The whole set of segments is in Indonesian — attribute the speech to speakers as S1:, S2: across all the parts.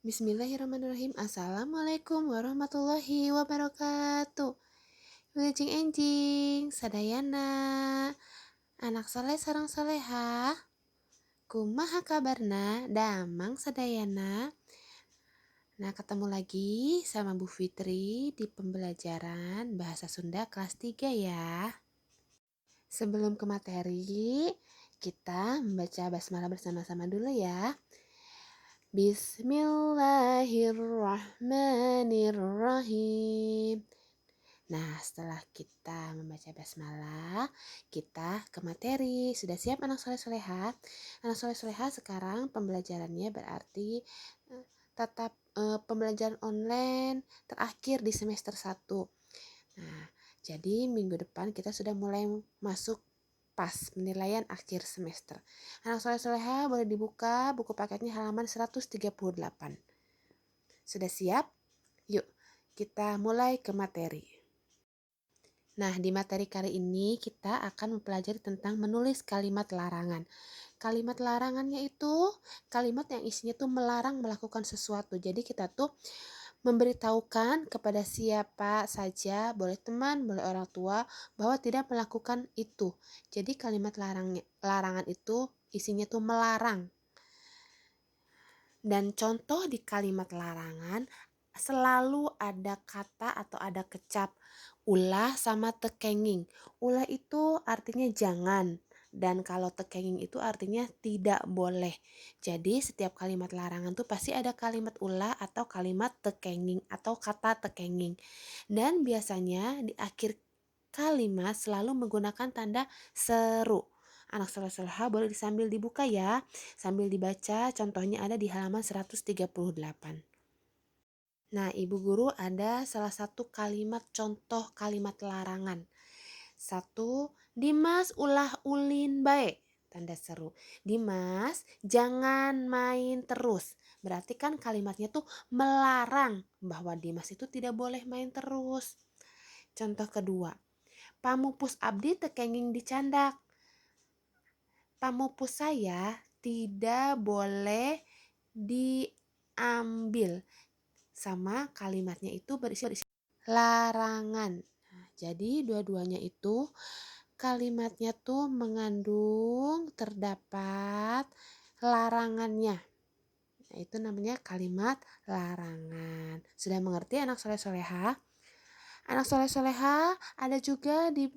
S1: Bismillahirrahmanirrahim. Assalamualaikum warahmatullahi wabarakatuh. Wilujeng enjing, sadayana, anak soleh sareng soleha, kumaha kabarna, damang sadayana. Nah, ketemu lagi sama Bu Fitri di pembelajaran Bahasa Sunda kelas 3 ya. Sebelum ke materi, kita membaca basmalah bersama-sama dulu ya. Bismillahirrahmanirrahim. Nah, setelah kita membaca basmalah, kita ke materi. Sudah siap anak soleh soleha? Anak soleh soleha sekarang pembelajarannya berarti tatap pembelajaran online terakhir di semester 1. Nah, jadi minggu depan kita sudah mulai masuk pas penilaian akhir semester. Anak soleh soleha boleh dibuka buku paketnya halaman 138. Sudah siap? Yuk kita mulai ke materi. Nah, di materi kali ini kita akan mempelajari tentang menulis kalimat larangan. Kalimat larangannya itu kalimat yang isinya tuh melarang melakukan sesuatu. Jadi kita tuh memberitahukan kepada siapa saja, boleh teman, boleh orang tua, bahwa tidak melakukan itu. Jadi kalimat larangan itu isinya tuh melarang. Dan contoh di kalimat larangan selalu ada kata atau ada kecap ulah sama tekenging. Ulah itu artinya jangan. Dan kalau tekenging itu artinya tidak boleh. Jadi setiap kalimat larangan tuh pasti ada kalimat ulah atau kalimat tekenging atau kata tekenging. Dan biasanya di akhir kalimat selalu menggunakan tanda seru. Anak soleh-soleha boleh sambil dibuka ya, sambil dibaca, contohnya ada di halaman 138. Nah, Ibu Guru ada salah satu kalimat contoh kalimat larangan. 1. Dimas ulah ulin bae. Tanda seru. Dimas jangan main terus. Berarti kan kalimatnya tuh melarang bahwa Dimas itu tidak boleh main terus. Contoh kedua. Pamupus abdi tekenging dicandak. Pamupus saya tidak boleh diambil. Sama kalimatnya itu berisi larangan. Nah, jadi dua-duanya itu kalimatnya tuh mengandung terdapat larangannya. Nah, itu namanya kalimat larangan. Sudah mengerti anak soleh soleha? Anak soleh soleha ada juga di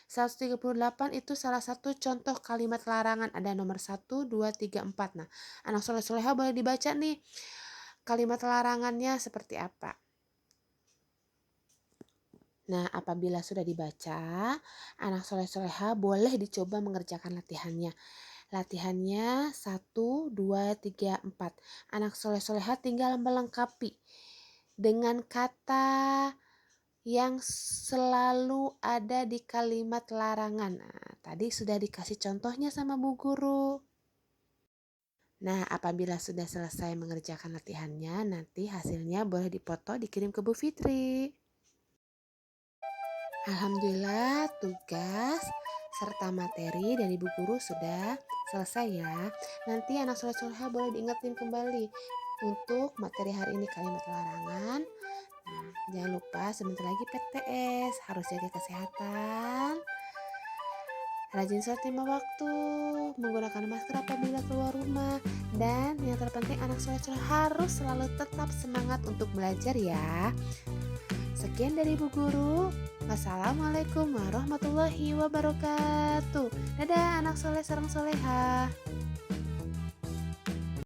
S1: 138 itu salah satu contoh kalimat larangan. Ada nomor 1, 2, 3, 4. Nah, anak soleh soleha boleh dibaca nih kalimat larangannya seperti apa. Nah, apabila sudah dibaca, anak soleh soleha boleh dicoba mengerjakan latihannya. Latihannya 1, 2, 3, 4. Anak soleh soleha tinggal melengkapi dengan kata yang selalu ada di kalimat larangan. Nah, tadi sudah dikasih contohnya sama Bu Guru. Nah, apabila sudah selesai mengerjakan latihannya, nanti hasilnya boleh dipoto dikirim ke Bu Fitri. Alhamdulillah, tugas serta materi dari Bu Guru sudah selesai ya. Nanti anak soleh-soleha boleh diingetin kembali untuk materi hari ini kalimat larangan. Nah, jangan lupa sebentar lagi PTS, harus jaga kesehatan. Rajin sholat 5 waktu, menggunakan masker apabila keluar rumah, dan yang terpenting anak soleh harus selalu tetap semangat untuk belajar ya. Sekian dari Bu Guru. Wassalamualaikum warahmatullahi wabarakatuh. Dadah anak soleh sareng soleha.